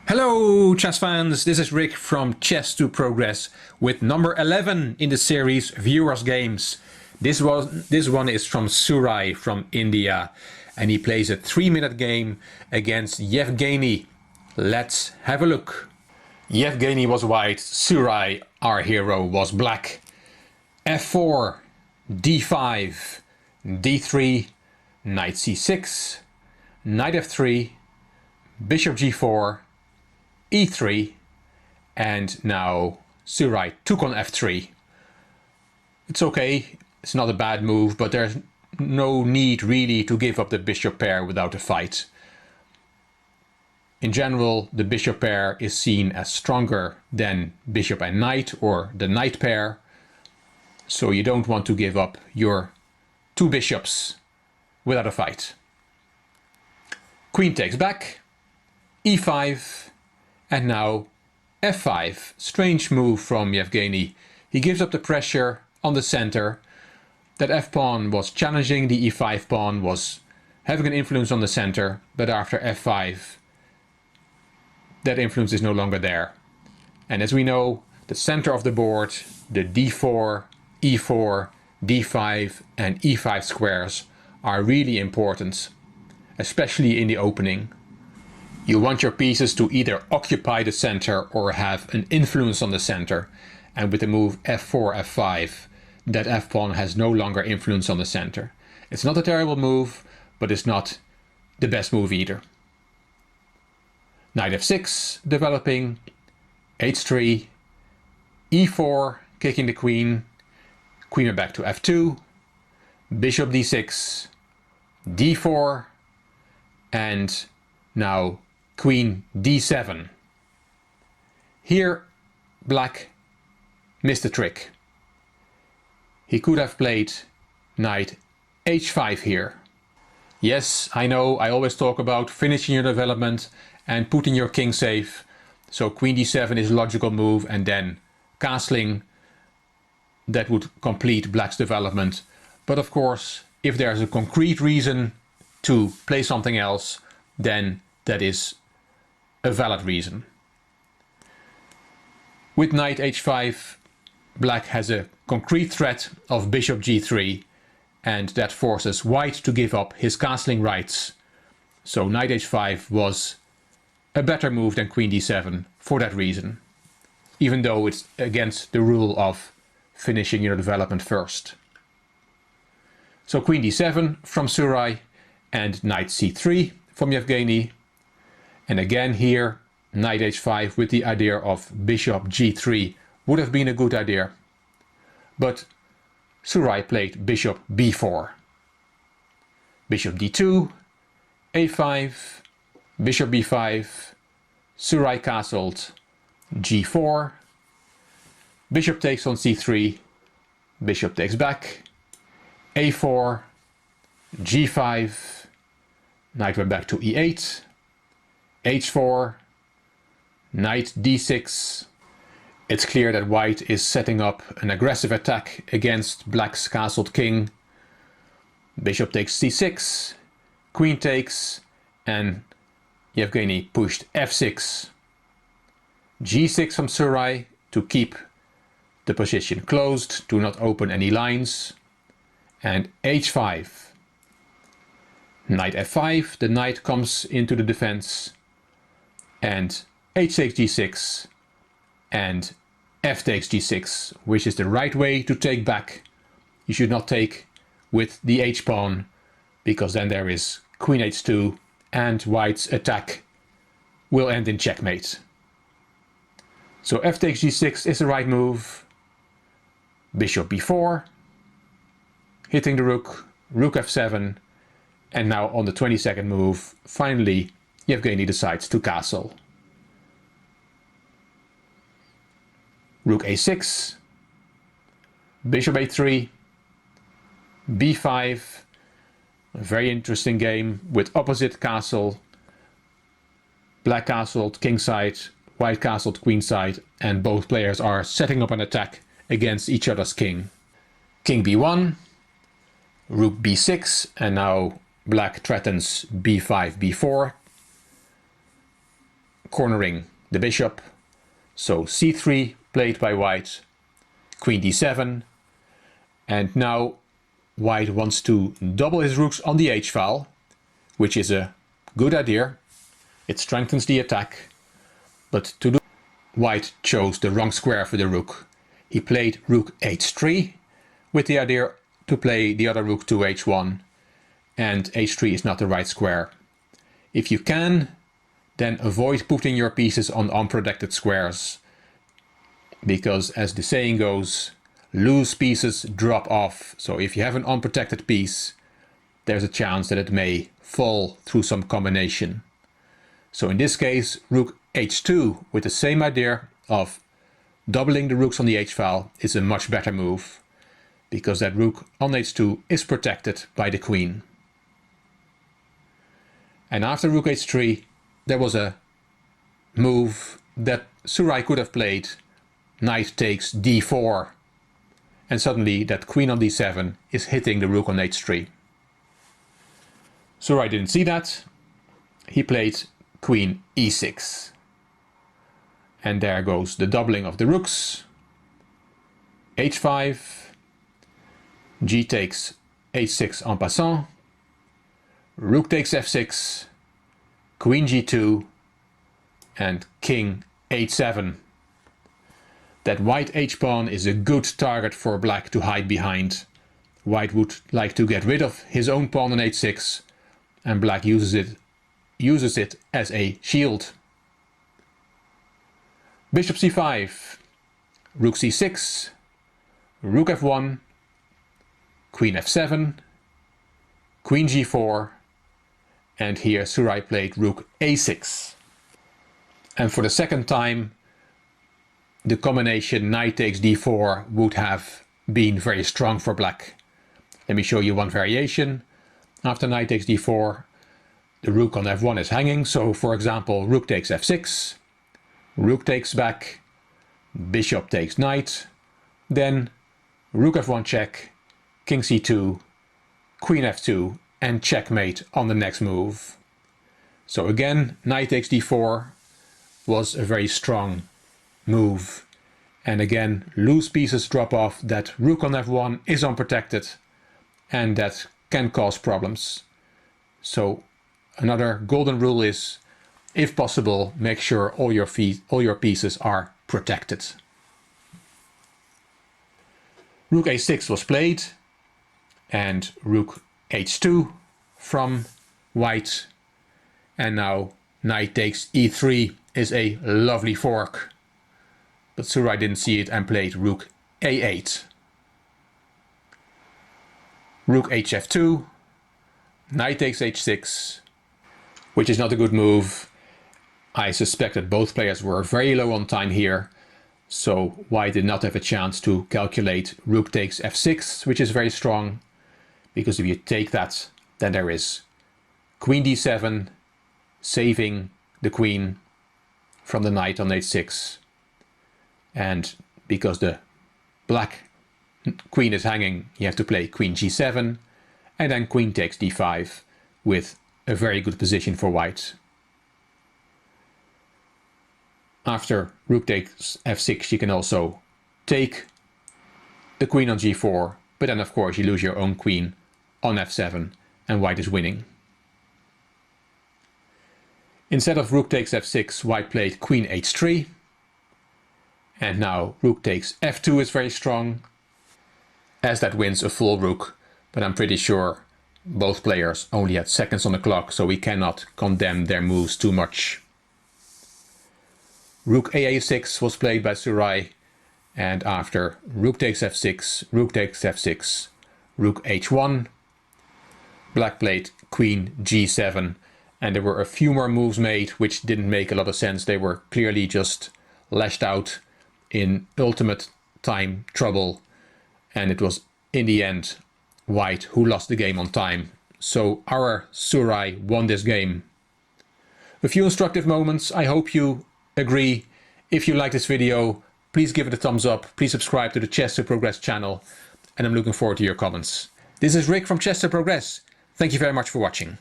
Hello chess fans, this is Rick from Chess to Progress with number 11 in the series Viewers Games. This one is from Surai from India and he plays a 3-minute game against Yevgeny. Let's have a look. Yevgeny was white, Surai, our hero, was black. f4, d5, d3, knight c6, knight f3, bishop g4, e3, and now Surai took on f3. It's okay, it's not a bad move, but there's no need really to give up the bishop pair without a fight. In general, the bishop pair is seen as stronger than bishop and knight, or the knight pair, so you don't want to give up your two bishops without a fight. Queen takes back, e5, and now f5. Strange move from Yevgeny. He gives up the pressure on the center. That f-pawn was challenging the e5 pawn, was having an influence on the center, but after f5 that influence is no longer there. And as we know, the center of the board, the d4, e4, d5 and e5 squares are really important, especially in the opening. You want your pieces to either occupy the center or have an influence on the center, and with the move f4, f5, that f-pawn has no longer influence on the center. It's not a terrible move, but it's not the best move either. Knight f6 developing, h3, e4 kicking the queen, queen went back to f2, bishop d6, d4, and now queen d7. Here black missed a trick. He could have played knight h5 here. Yes, I know, I always talk about finishing your development and putting your king safe. So queen d7 is a logical move, and then castling. That would complete black's development. But of course, if there's a concrete reason to play something else, then that is a valid reason. With knight h5, black has a concrete threat of bishop g3, and that forces white to give up his castling rights. So knight h5 was a better move than queen d7 for that reason, even though it's against the rule of finishing your development first. So queen d7 from Surai and knight c3 from Yevgeny. And again here, knight h5 with the idea of bishop g3 would have been a good idea. But Surai played bishop b4. Bishop d2, a5, bishop b5, Surai castled g4, bishop takes on c3, bishop takes back, a4, g5, knight went back to e8, h4, knight d6. It's clear that white is setting up an aggressive attack against black's castled king. Bishop takes c6, queen takes, and Yevgeny pushed f6. g6 from Surai to keep the position closed, to not open any lines. And h5. Knight f5, the knight comes into the defense. And h takes g6 and f takes g6, which is the right way to take back. You should not take with the h-pawn, because then there is queen h2 and white's attack will end in checkmate. So f takes g6 is the right move. Bishop b4, hitting the rook, rook f7, and now on the 22nd move, finally Yevgeny decides to castle. Rook a6, bishop a3, b5, a very interesting game with opposite castle, black castled kingside, white castled queenside, and both players are setting up an attack against each other's king. King b1, rook b6, and now black threatens b5, b4. cornering the bishop. So c3 played by white, queen d7, and now white wants to double his rooks on the h-file, which is a good idea. It strengthens the attack, but to do white chose the wrong square for the rook. He played rook h3 with the idea to play the other rook to h1, and h3 is not the right square. If you can, then avoid putting your pieces on unprotected squares, because as the saying goes, loose pieces drop off. So if you have an unprotected piece, there's a chance that it may fall through some combination. So in this case, rook h2 with the same idea of doubling the rooks on the h-file is a much better move, because that rook on h2 is protected by the queen. And after rook h3, there was a move that Surai could have played, knight takes d4, and suddenly that queen on d7 is hitting the rook on h3. Surai didn't see that. He played queen e6. And there goes the doubling of the rooks. h5, g takes h6 en passant, rook takes f6, queen g2, and king h7. That white h-pawn is a good target for black to hide behind. White would like to get rid of his own pawn on h6, and black uses it as a shield. Bishop c5, rook c6, rook f1, queen f7, queen g4, and here Surai played rook a6. And for the second time, the combination knight takes d4 would have been very strong for black. Let me show you one variation. After knight takes d4, the rook on f1 is hanging, so for example rook takes f6, rook takes back, bishop takes knight, then rook f1 check, king c2, queen f2, and checkmate on the next move. So again, knight takes d4 was a very strong move. And again, loose pieces drop off, that rook on f1 is unprotected, and that can cause problems. So another golden rule is, if possible, make sure all your pieces are protected. Rook a6 was played, and rook h2 from white, and now knight takes e3 is a lovely fork, but Surai didn't see it and played rook a8. Rook hf2, knight takes h6, which is not a good move. I suspect that both players were very low on time here, so white did not have a chance to calculate rook takes f6, which is very strong, because if you take that, then there is queen d7, saving the queen from the knight on h6. And because the black queen is hanging, you have to play queen g7, and then queen takes d5 with a very good position for white. After rook takes f6, you can also take the queen on g4, but then of course you lose your own queen on f7, and white is winning. Instead of rook takes f6, white played queen h3, and now rook takes f2 is very strong, as that wins a full rook, but I'm pretty sure both players only had seconds on the clock, so we cannot condemn their moves too much. Rook a6 was played by Surai, and after rook takes f6, rook takes f6, rook h1, black played queen g7, and there were a few more moves made which didn't make a lot of sense. They were clearly just lashed out in ultimate time trouble, and it was in the end white who lost the game on time. So our Surai won this game. A few instructive moments. I hope you agree. If you like this video, please give it a thumbs up. Please subscribe to the Chess to Progress channel, and I'm looking forward to your comments. This is Rick from Chess to Progress. Thank you very much for watching.